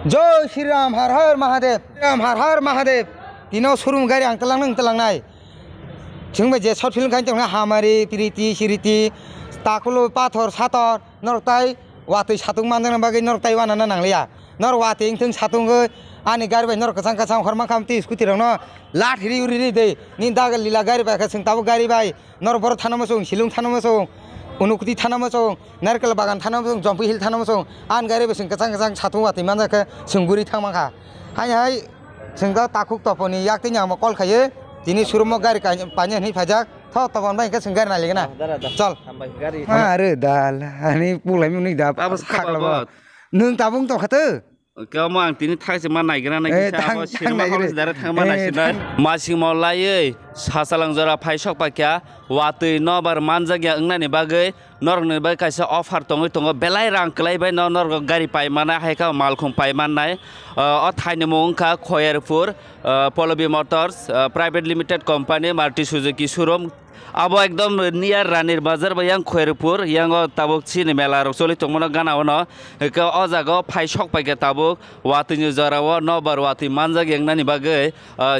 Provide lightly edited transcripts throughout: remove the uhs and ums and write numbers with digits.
जय श्री राम हर हर महादेव राम हर हर महादेव दिनाव शोरूम गारि आं तलांनाय जोंबो जे साउथ फिल्म खायनो जोंहा हामारि प्रीति सिरिति ताकुलो पाथर साथर नरताय वातै साथुं मानदों बागै नरताय वानाना नांलिया नर वातै इंथों साथुंगो आनि गारि बाय नर कसां कसां हरमा खामति स्कुटि रंनो लाट हिरि उरि दे नि दागल लीला गारि बाय जों ताबो गारि बाय नर बर थानामसो शिलुं थानामसो उनुकुति थानामसो नारकेल बागान थानामसो जम्पि हिल थानामसो आन गारि बाय जों कसां कसां साथुं वातै मानजाखो सोंगुरि थांमाखा हाय जों दा ताकुक तपनि याक्तिनि आं कल खायो दिनै सुरुमाव गारि पानि हनै फाजाक थ तपन बाय जों गारि नालिगोन ना चल आरो दालानि बुलाय मुनि दा खागलाबो नों दाबुं तखातो Kamu ang tini thang se man naigana naigi sa abo sirma kamu sedara thang man naisina masing mau layai sasalang jara paisok pakya watui nobar manjagya engna ni bagai norg ni bagai kaisa offer tongo belai rang kelai bai norg gari pai mana hai ka malkhung pai manai o thaini mungka Khoyerpur Polobi Motors Private Limited Company Maruti Suzuki showroom abo ekdom near Ranir Bazar ba yang Khoyerpur yang tabuk chini mela rok choli tongmono gana ono ka o jaga paisok paikya tabuk watui ni jarawo nobar watui manjag yengnani bagai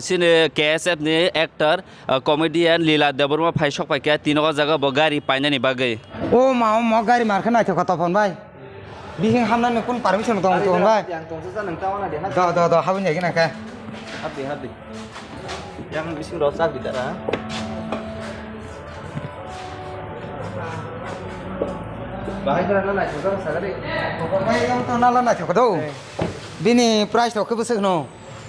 chini KSF ni actor comedian Lila Deborma paisok paikya tino o jaga bo gari painani bagai o ma gari markha naithok ka topon bai bihing hamnani kun permission dong tong bai yang tong sa nang tawana de do habun jai na ka happy yang bising rosak bidara bahai jara na thok sa gari bai yang to nala na thok do bini price thok ke no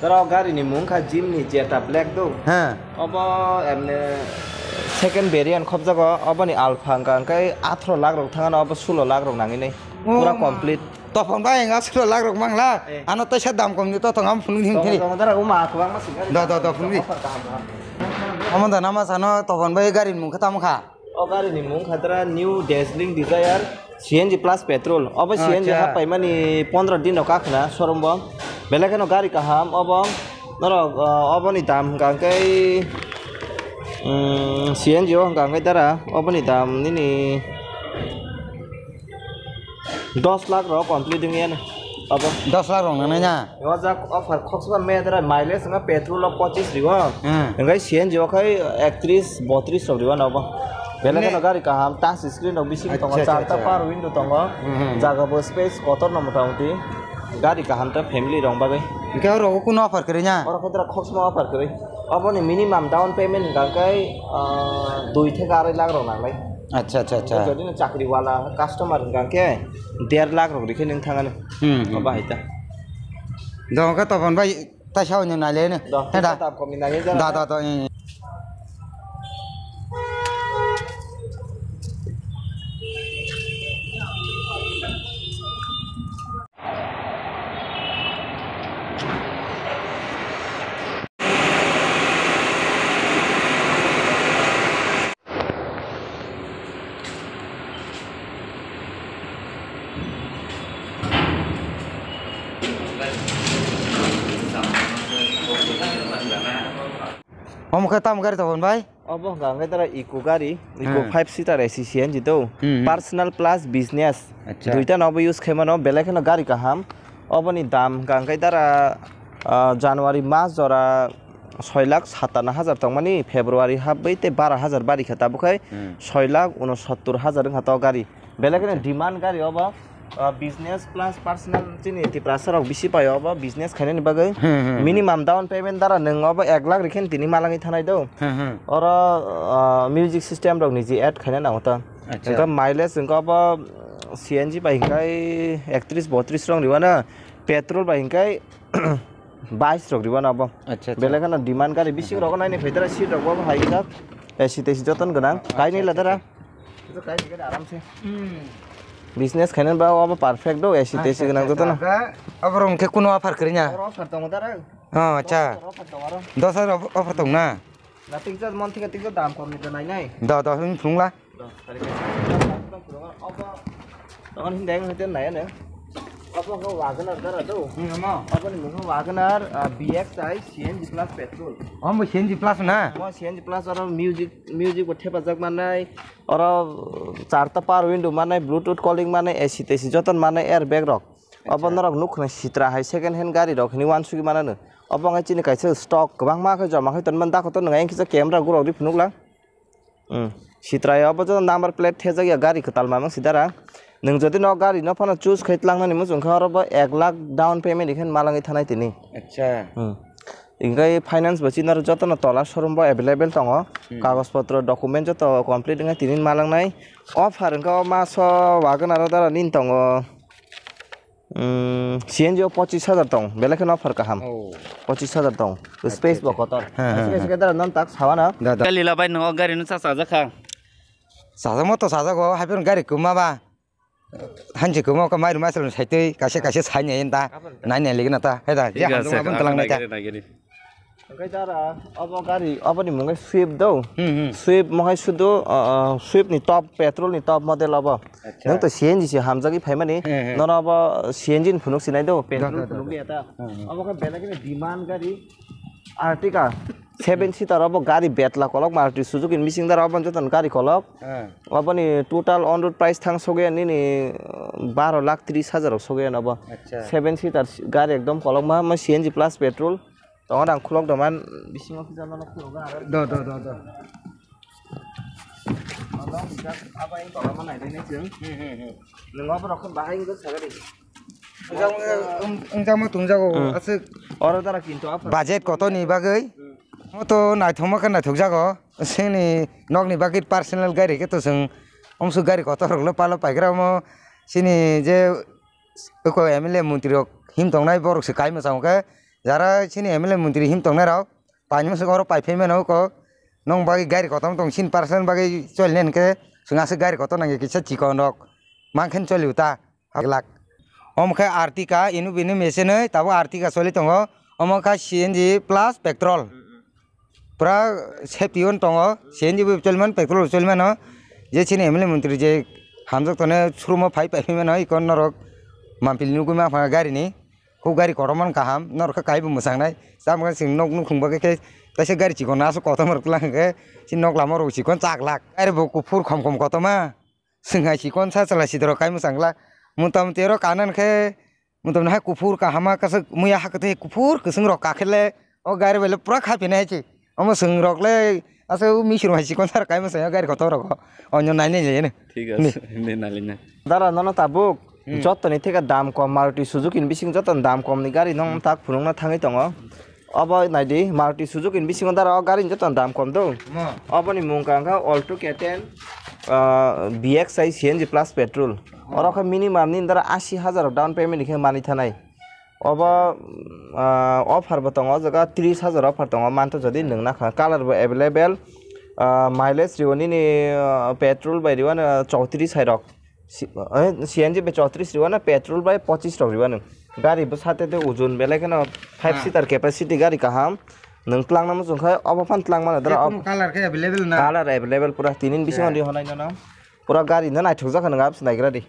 tara gari ni mungkha jim ni Jetta black do ha abo emne second variant khop jago abo ni alpha kai 18 lakh rok thangana abo 16 lakh rok nangi nei pura complete topon bai nga 16 lakh rok mangla ano ta sa dam kom ni to ngam phun ning thiri tara uma khwang ma singa do phun ni amon da nama sano topon bai gari mungkha tamkha o gari ni mungkha tara new dazzling desire CNG plus petrol abo CNG ha paimani 15 din ok akhna showroom bo belakano gari kaham abo noro abo ni dam kai CNG o kai tara abo ni dam ni 10 lakh ro complete dengan apa 10 lakh rong na nya wajak offer khoksban me tara mileage nga petrol 25 riwa ngai CNG o kai 31 32 ro riwa apa belakano gari kaham touch screen ok bising tongo charta par window tongo jaga bo space kotor no motamoti gari kaham ta family rong bagai ke ro kuno offer kare nya ora khotara khoksma offer kare abo ni minimum down payment ga kai 2 থেকে 2.5 lakh rong nanglai अच्छा jadi na chakri wala customer ga ke 1.5 lakh rok rikhe ning thangane ba haita dong ka topon bai ta sao ni na le ne da ta komi na ye da Om ka tam gari topon bai abo gangai tara eco gari eco 5 seater AC CNG to personal plus business duita nobo use khemano belakano gari kaham abo ni dam gangai tara January mas jora 6,57,000 tongmani February habbai te 12,000 bari khata bukai 6,69,000 khata gari belakano demand gari abo business plus personal chini ti prasar ok bisi payo abo business khainani bagai minimum down payment dara nang abo 1 lakh rikhen tini malangi thanai do ora music system rok niji add khainana hota ka mileage ka abo CNG ba hingai 31 32 rong riwana petrol ba hingai 22 rok riwana abo belakana demand gari bisi rok nai ni phaitara seat rok abo haika AC tesi joton ganang kaini ladara itu kaini gada aram se business khainen ba aba perfect do AC tesi ganang to na अब rong ke kuno offer kare nya offer tong dara ha acha 10 offer tong na na tingja mon thika tingja dam kom ni nai nai da hun phungla aba tong hindeng hiten nai ne aba ko Wagoner dara do aba ni mo Wagoner BXi CNG plus petrol हम CNG plus na mo CNG plus ora music ko thepa jak manai ora charta par window manai bluetooth calling manai AC tesi joton manai airbag rok अब नरक नुखना सित्रा हाय second hand गारि रक नि वान सुगि मानानो अब ngai chini kaisa stock गोबां माखै जमा खै तनमन दाखो त नङा एंखिसा क्यामेरा गुराव रि फुनुगला सित्राय अब ज नम्बर प्लेट थेजागिया गारि खताल मामं सिदारा नों जदि न गारि न फना चुज खैतलांनानि मुजुंखा अरब 1 लाख डाउन पेमेंट इखन मालाङै थानाय तिनि अच्छा इंगाय फाइनान्स बचिनार जतन तला शोरूम बा अवेलेबल दङ कागज पत्र डकुमेन्ट जत कमप्लिट इंगा तिनिन मालांनाय अफार इंगा मास वागन आरो दारा निन दङ CNG 25,000 दं बेलेखन अफार काहाम 25,000 दं स्पेस बकतर स्पेस के दारा नन ताक सावाना लीला बाय नङा गारि न सासा जाखा साजा मतो साजा गो हाइफोर गारि कुमाबा हानजे कुमा का माइरु मासल साइतै कासे कासे साइने एन्दा नायने लिगना ता हेदा जे हामजों आबन तलांनाय ता ओंखाय दारा अब गारि अब नि मुङै स्विफ्ट दौ स्विफ्ट महै सुदु स्विफ्ट नि टप पेट्रोल नि टप मडेल अब नों त CNG से हामजागि फाइमानि नन अब CNG नि फुनुक सिनाय दौ पेट्रोल फुनुक नि एता अब का बेलागिनि डिमान्ड गारि आर्टिका 7 सीटर अब गारि बेतला कलक मारुति सुजुकी मिसिं दारा अब जतन गारि कलक अब नि टोटल ऑन रोड प्राइस थांग सोगे नि 12,30,000 सोगे अब 7 सीटर गारि एकदम कलक मा CNG प्लस पेट्रोल तंग आं खुलक दमान बिसिङाव फैजानो खुलक आरो द अब इन तला मा नायदे जों नङाबा रखम बाहाय गो सागारि जामो तुंजागो आसे अर दारा किन्तु बाजेट कतनि बागै मतो नायथमा का नायथक जागो सेनि नगनि बागै पार्सोनेल गारि के तो जों हमसु गारि कत रगलो पालो पाइग्रा म सिनि जे एको MLA मन्त्रि हिम तंनाय बरकसे काइ मसांके যারা চিনি MLA মন্ত্রী হিম তংনাই রাও পাঁচ মাস ঘর পাইফেমেন হোক নং বাকি গাড়ি কত দং সিন পার্সেন্ট বাকি চলনেনকে সুঙাসে গাড়ি কত নাগে কিসা চিকন রক মাংখেন চলিউতা 1 লাখ অমখা আর্টিকা ইনু বিনু মেসেনে তাবো আর্টিকা চলি দङ অমখা CNG প্লাস পেট্রোল পুরা সেফটিউন দङ CNG বি চলমান পেট্রোল চলমান যে চিনি MLA মন্ত্রী যে হামজক তনে সুরুমো পাইফেমেন ইকন নরক মামপিলनु गुमा गारिनि खौ गारि करमान काहाम नरखा काइबो मोसांनाय जामगा सिं नक नुखुंबाके के तसे गारि चिकन आसो कत मरकलांगे सि नक लामर चिकन 4 लाख आरे बकु फुर खम खम कतमा सिंहा चिकन सा चला सिदर काइ मोसांगला मुताम तेरो कानन के मुताम हा कुफुर काहामा कस मुया हाकते कुफुर कसं रक काखेले ओ गारि बेले पुरा खाफिनाय छि अम सं रकले आसो मिसिर हा चिकन सार काइ मोसाया गारि कत रक अन्य नाइने लेने ठीक আছে নে নালিনা दारा नन ताबुक जतनि थेका दाम कम मारुति सुजुकी बिसिं जतन दाम कम नि गारि नं ताक फुनुंना थाङै दङ अब नायदि मारुति सुजुकी बिसिं दारा गारि जतन दाम कम दौ अब नि मुंकांगा Alto K10 BXI CNG plus petrol और मिनिमाम नि दारा 80,000 डाउन पेमेंट निखे मानि थानाय अब अफार बतङ जगा 30,000 अफार दङ मानतो जदि नोंना कलर अवेलेबल माइलेज रिवनि नि पेट्रोल बाय रिवन 34 साइरक CNG पे 34 रिवाना पेट्रोल बाय 25 रिवाना गारि बसाते ते ओजन बेलायखन 5 सीटर कैपेसिटी गारि काहाम नों प्लांग नाम जोंखा अब फान प्लांग माने दरा कलर के अवेलेबल ना कलर अवेलेबल पूरा तीनिन बिसिङ दि हनाय ना पूरा गारि न नायथक जाखा नङा नायग्रा दि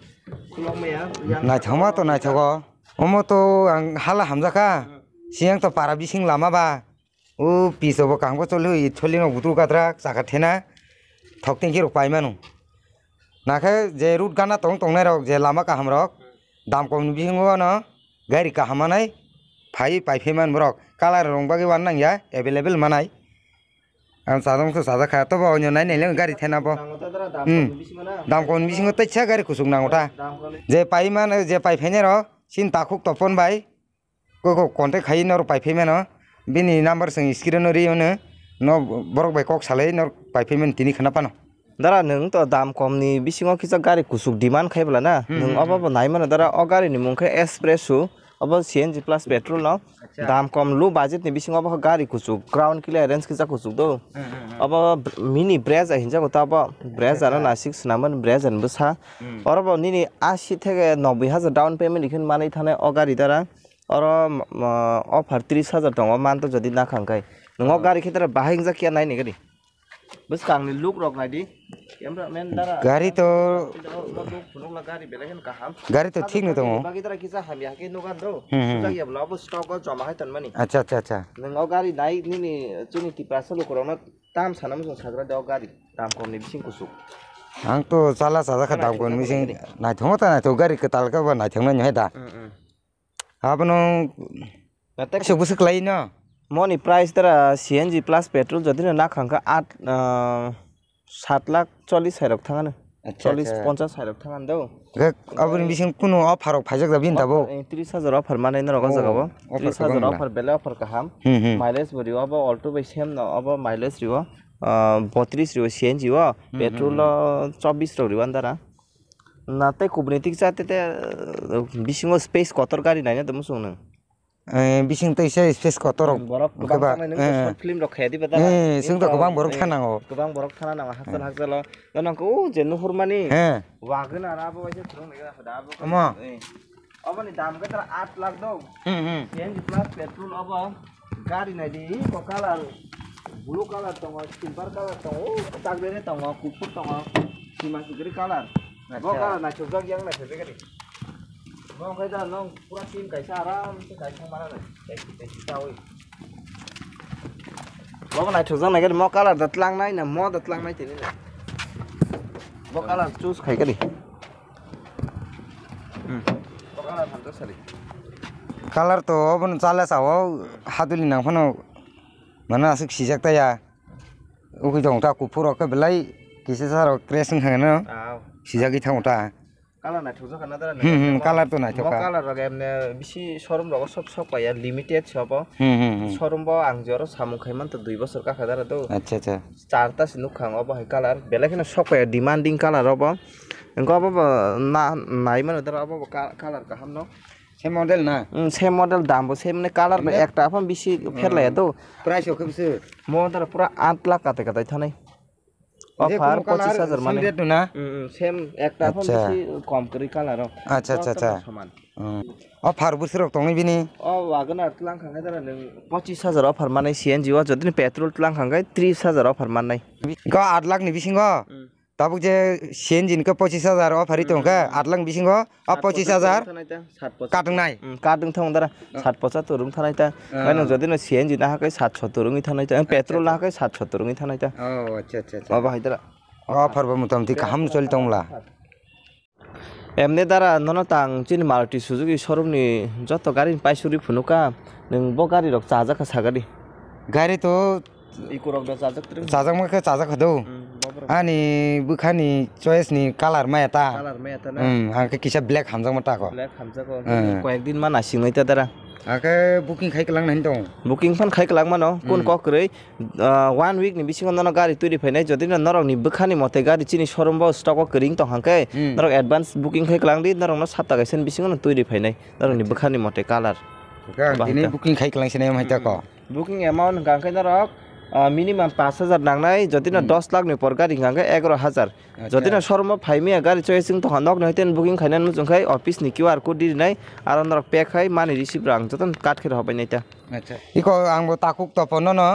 नायथमा तो नायथगो अमो तो आं हाला हामजाखा सियां तो पारा बिसिं लामाबा ओ पिसोबो कांगबो चलु इथलिनो बुतु गाद्रा जाखा थेना थकथिं के पाइमानु नाखे जे रूट गाना तंनाय रक जे लामा काहाम रक दाम कम बिहिङो न गारि काहामानाय फाइ पाइफेमान रक कालार रंबागे वान नांया अवेलेबल मानाय आं सादं तो सादा खा तो अन्य नाय नाय गारि थेनाबो दाम कम बिसिङो तैसा गारि कुसुक नांगोता जे पाइमान जे पाइफेने र सिन ताखुक तपन बाय को कन्टेक्ट खाइ न पाइफेमान बिनि नम्बर जों स्क्रिन रियोनो न बरक बाय कक सालै न पाइफेमान तिनि खनापानो दारा नों तो दाम कम नि बिसिङाव किसा गारि कुसुक डिमान्ड खाइबला ना नों अब नाय माने दारा अ गारि नि मुंखे एस्प्रेसो अब CNG प्लस पेट्रोल न दाम कम लो बजेट नि बिसिङाव अब गारि कुसुक ग्राउंड क्लियरेंस किसा कुसुक दो अब मिनी ब्रेज हिंजा को तब ब्रेज आरो ना 6 नामन ब्रेज अन बसा और अब निनि 80 থেকে 90,000 डाउन पेमेंट इखन मानै थानाय अ गारि दारा और अफार 30,000 दङ मान तो जदि ना खांखाय नों गारि खेतरा बाहायिं जाकिया नाय नि गारि बस कांगनि लुक रक नायदि कैमरामैन दारा गारि तो गारि तो ठीक न दङ बाकी दारा किसा हामिया के नगान दो जागिया ब्ला अब स्टक जमा है तनमानि अच्छा अच्छा अच्छा नों गारि नाय नि जोंनि टिप्रासो लकरावनो दाम सानाम जों साग्रा दाव गारि दाम कमनि बिसिं कुसुक आं तो साला साजा खा दाम कम बिसिं नायथों ता नायथो गारि के तालका बा नायथों न दा Abono so busuk lai no. Money price tara CNG plus petrol jadi na khangka 7 lakh 40 साइरक थाङानो 40 50 साइरक थाङानो दौ aboni bising kuno offer ok phajak da bin tabo 30000 offer माने न रगा जगाबो 30000 offer बेले offer kaham mileage boriwa abo alto by same no abo mileage riwa 32 riwa CNG wa petrol 24 riwa andara nate kubritik chate te bisingo space kotor gari naina dum sungno bising to ise space kotor ba short film rok khedi bada sing to gobang borok thanango gobang borok thana nang hakal hakal nonko jenu hurmani wagen ara abo baise thurung lega hada abo ama abo ni dam ka tara 8 lakh do CNG plus petrol abo gari nai di ko color blue color tongo silver color tongo tagbere tongo kupur tongo sima sigri color bo color na chujak yang na thebe gari Bang kai da nong pura tim kaisa aram se kaisa mana na kaisa tawi Bang na thujang na gari mo color datlang nai na mo datlang nai tini na Bo color choose khai gari Bo color hamta sari color to abon chala sawo haduli nang phano mana asik sijak ta ya uki jong ta kupuro ka belai kise saro crashing hangana sijagi thangta color na thujak na dara color to na mo color rog emne bisi showroom rog sob sob paya limited shop showroom bo ang joro samung khaiman to 2 bosor ka khadara do acha acha charta sinuk khang obo hai color belakena sob paya demanding color obo engko obo na nai man dara obo color ka hamno same model na same model dam bo same ne color ba ekta apam bisi ferla do price ok bise mo dara pura 8 lakh kate kate thanai offer 25000 mane na same ekta apam bisi kom kari color acha acha acha offer busirok tongi bini o wagoner tlang khangai dara 25000 offer mane CNG wa jodi petrol tlang khangai 30000 offer mane ko 8 lakh ni bisingo tabuk je CNG ni ko 25000 offer ito ka 8 lakh bisingo 25000 kadung nai kadung thong dara 775 rung thanai ta kaino jodi no CNG na hakai 770 rung thanai ta petrol na hakai 770 rung thanai ta oh acha acha baba haidara offer ba mutam ti kaham choli tongla emne dara nono tang chin Maruti Suzuki showroom ni joto gari paisuri phunuka nung bo gari rok chaja ka sagari gari to iku rok da chajak tring chajak ma ka chajak khado ani bukhani choice ni color ma eta na ang ke kisa black hamjang ma ta ko black hamja ko koyekdin ma na singai ta dara ake booking khai kalang nahi dong booking fan khai kalang mano kun ko krei 1 week ni bisingo nono gari turi phainai jodi na norok ni bukhani mote gari chini showroom bo stock ko kring to hangkai norok advance booking khai kalang di norok no 7 gaisen bisingo no turi phainai norok ni bukhani mote color ini booking khai kalang sinai ma ta ko booking amount gangkai norok minimum 5000 nangnai jodi na 10 lakh ni por gari gangkai 11000 jodi na showroom phaimia gari choicing to hanok noiten booking khainan mujungkai office ni QR code di nai aro norok pay khai mani receive rang joton kat khir hobai naita acha iko angbo takuk to pono no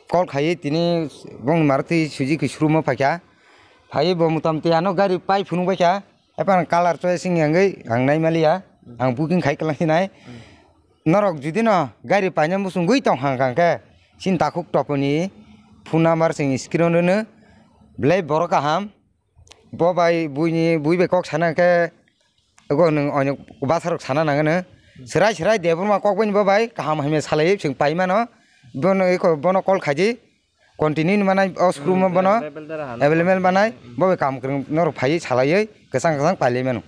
call khai tini bong Maruti Suzuki showroom phakya phai bo mutam ti ano gari pai phunu baikya epan color choicing yangai angnai malia ang booking khai kalang sinai norok judi no gari paina musungui tong hangkangke sin takuk toponi phone number sing screen no blai borok ham bo bai bui be kok sana ke go nang onyo basarok sana nangane serai deburma kok bain bo bai kaham hame salai sing paima no bono eko bono call khaji continue manai screw mo bono available manai bo kam krung nor phai salai kesang paile meno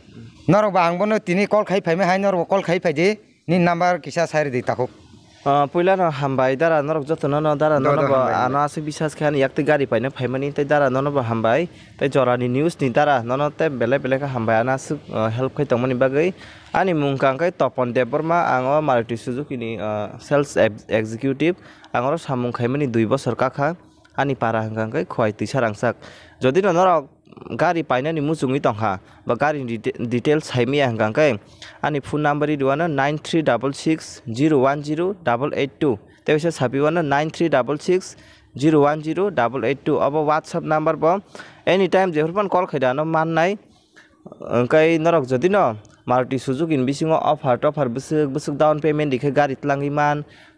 norok bang bono tini call khai phaime hai norok call khai phaji ni number kisa sairi di takuk पहिला न हामबाय दारा नरक जतो न दारा ननब आना आसे बिसास Khan yakte gari paina phaimani tai Dara ननब हामबाय tai jorani news ni Dara ननते बेले बेले का हामबाय आना सु help khai tongmani bagai ani mungkang kai Topon Deborma ango Maruti Suzuki ni sales executive angoro samung khaimani 2 bosor kakha ani para hangkang kai khwai tisa rangsak jodi no norok gari paina ni mujungi tongha ba gari details haimi hangkang kai ani phone number ri duana 9366010882 teisa sabiwana 9366010882 abo WhatsApp number bo anytime jehurpan call khaidano mannai kai norok jodi no Maruti Suzuki bisingo offer busuk down payment dikhe gari tlangi man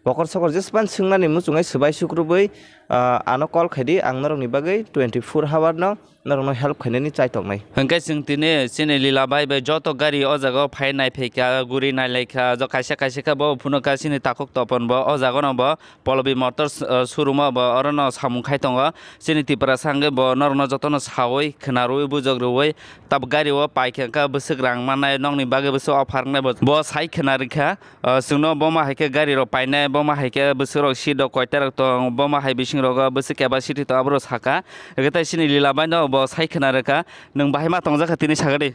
pokor sokor jesban sungmani muchungai subai sukrubui ano call khaidi ang norok ni bagai 24 hour no norok no help khainani chai toknai hengkai sing tine sine lila bai bai joto gari o jaga phai nai pheka guri nai lekha jo kaisa kaisa ka bo phunoka sine takok topon bo o jaga no bo polobi motors showroom bo orono samung khai tongo sine tipra sange bo norno joto no sawoi khnaroi bujogroi tab gari o paikha ka busuk rang manai nongni bagai busu offer nai bo sai khnarikha sungno bo ma haike gari ro painai bo ma haike busuro sido koiter tong bo ma hai bising ro busu capacity to abro saka egeta sine lila bai no bo sai khnarika nung bahai ma tongjaka tini sagade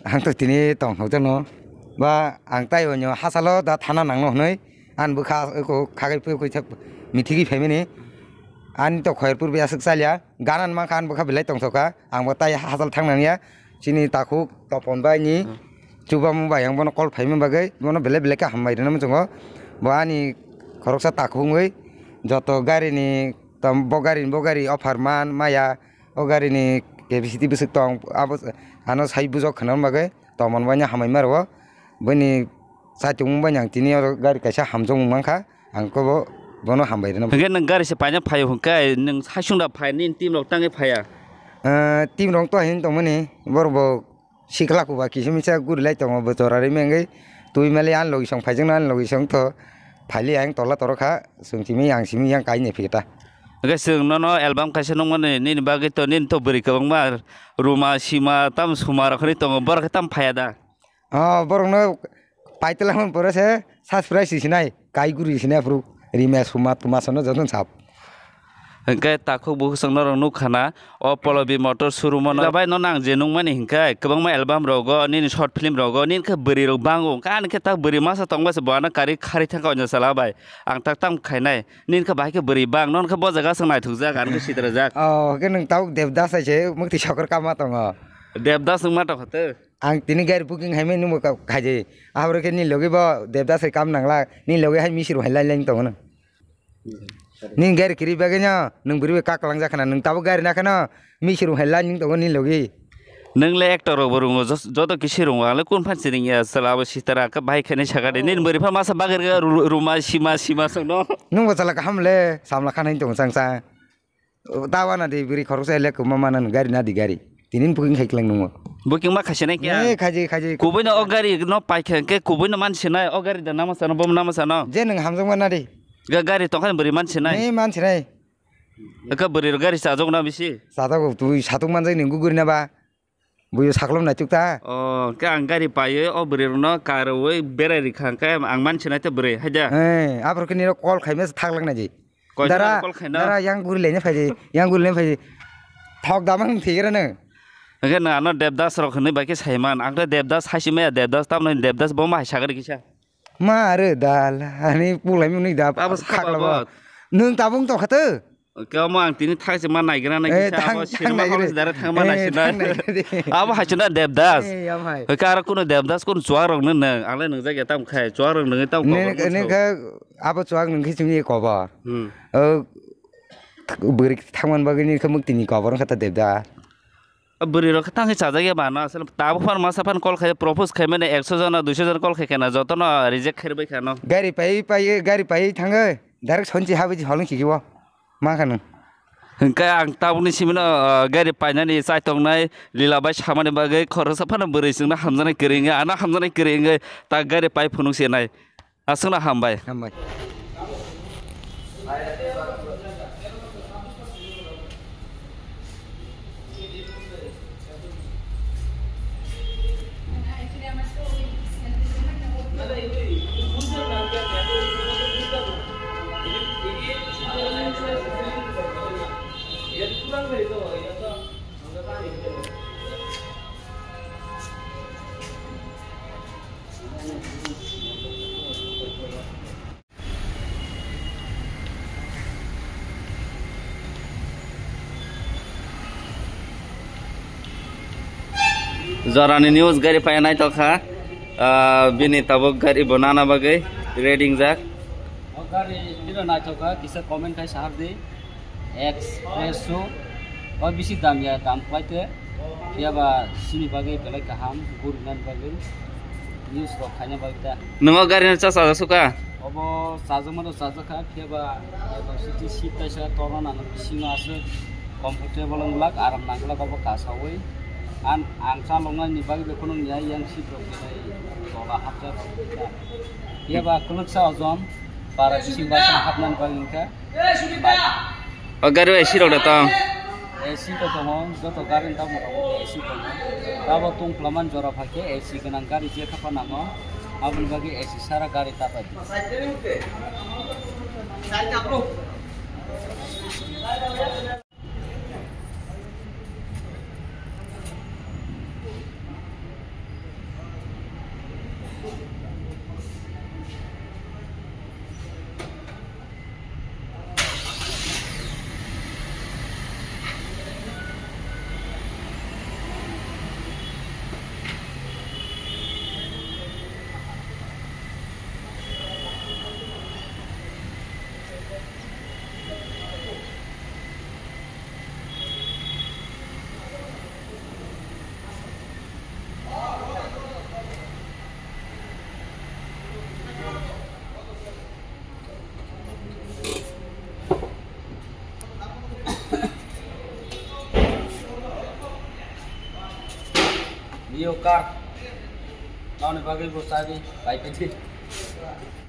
ang to tini tong hojang no ba ang tai onyo hasalo da thana nangno hnoi an bu kha ko khagai pu ko mithigi family an to khoirpur be asuk salya ganan ma khan bu kha belai tong soka ang ba tai hasal thangnangya chini taku topon bai ni chuba mu bai ang bono call family bagai bono belai belai ka hambai na mjongo ba ani khoroksa taku ngoi joto gari ni tam bogari offer man maya o gari ni capacity busuk tong abo ano sai bujok khana bagai tomon banya hamai marwa bani satung banyang tini gari kaisa hamjong mangkha angko bo bono hambai na henge nang gari se paina phai hungkai nang hasungda phai nin team rok tangai phaya team rong to hin tongmani borbo sikla ko ba kisimisa gurlai tong bo torare mengai tui male an logi song phaijang an logi song to phaili ang tola torokha sungtimi yang kai ne phita Oke, sing nono album kasih nong mana ni bagi to nin to beri kebang mar rumah sima tam sumara kini to ngobor ketam payada. Oh, borong no paitelah pun pura se surprise sinai kai guru sinai puru rima suma tumasono jatun sap. Hingkai takut buku sang norong nukhana o polobi motor showroom no labai nonang jenung mani hingkai kebang ma album rogo nin short film rogo nin ke beri rog bangung kan ke tak beri masa tong ba sebana kari thangka onyo salabai ang tak tam khainai nin ke bai ke beri bang non ke bo jaga sang nai thukja kan ke sitra jak oh ke nang tau devdas aje mukti shokar kama tong devdas sang mata khote ang tini gari booking hai menu mo khaje abre ke ni loge ba devdas ai kam nangla ni loge hai misir hai lai tong na ning gari kiri baganya nung beri ka kalang jakana nung tabu gari nakana misiru hella ning to ni logi nung le actor borungo joto kisirung wala kun phansiring ya salaba sitara ka bai khane sagade nin beri pha masa bagar ga ruma sima songno nung wasala ka hamle samla khana tong sangsa tawana de beri khorsa le ko mama nan gari na di gari tinin booking khaiklang nung booking ma khasene kya khaji kuboina o gari no pai khanke kuboina mansina o gari da nama sana bom nama sana je nung hamjong na de gari tongkan beri mansina nei mansina ka beri gari sajong na bisi sajong tu satung manjai ning guguri na ba buyo saklom na chukta oh ka ang gari paye o beri no karoi berari khangka ang mansina te beri haja apro kini call khaime thaklang na ji dara yang guri lene phaji yang guri lene phaji thok damang thigera na Oke, na ano devdas rok ni baki saiman ang devdas hasime devdas tam ni devdas boma sagar kisah Mare dal, ani pulai muni dah. Apa sekarang? Nung tabung tu kata. Kau mau angtini thai seman naik kerana kisah. Siapa harus darat thaman naik Apa hacuna devdas? Kalau kuno devdas kuno cuarong neng, angle neng jaga tam kai cuarong neng tam. Neng apa cuarong neng kisah cover. Beri thaman bagini kemukti ni cover kata devdas. beri rok tang chaja ge bana asal tabu fan masa fan call khai propose khai mane 100 jana 200 jana call khai kana joto na reject khirbai khano gari pai thangai direct sonji habi halung kiwa ma khanu hingka ang tabuni simina gari painani sai tongnai lilabai samane bagai khorosa fan beri singna hamjana keringa ana hamjana keringa ta gari pai phunung senai asuna hambai Zarani news gari payanai tokha bini tabok gari banana bagai reading jak gari dilo na tokha kisa comment kai sahar de expresso और BC दाम या दाम पाइते या बा सिनी बागे बेले kaham गुरनान बागे news ro khanya bagta nungo gari na chasa suka obo চাজমানো চাজাখা ফেবা সিটি সিট তাইসা তরন আনো বিসিং আছে কমফর্টেবল লাগ আরাম নাংলা বাবা কাসাওই an angsa longa ni bagi be kono nya yang si pro kai tola hapja ya ba kuluk sa ozon para bising basa hapnan bagi ka agar esi ro datang esi to tomo joto garin ta mo esi to tabo tung plaman jora phake esi ganang gari je khapa nango abun bagi esi sara gari ta pa side ka bro Mio car, now ni bagi bos tadi, baik aja.